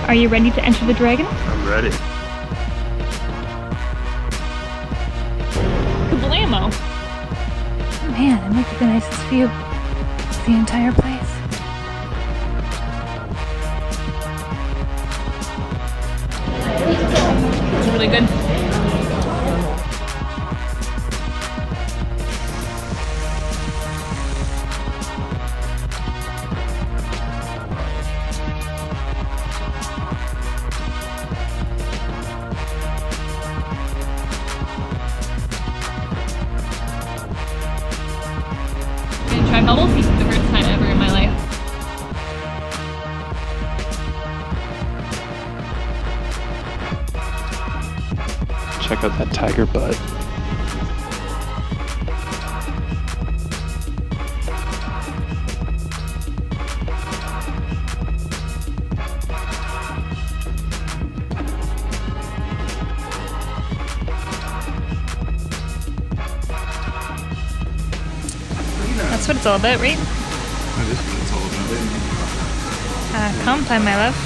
Are you ready to enter the dragon? I'm ready. Kablamo! Oh man, it might be the nicest view of the entire place. It's really good. I'm gonna try bubble tea for the first time ever in my life. Check out that tiger butt. That's what it's all about, right? That is what it's all about. Calm time, my love.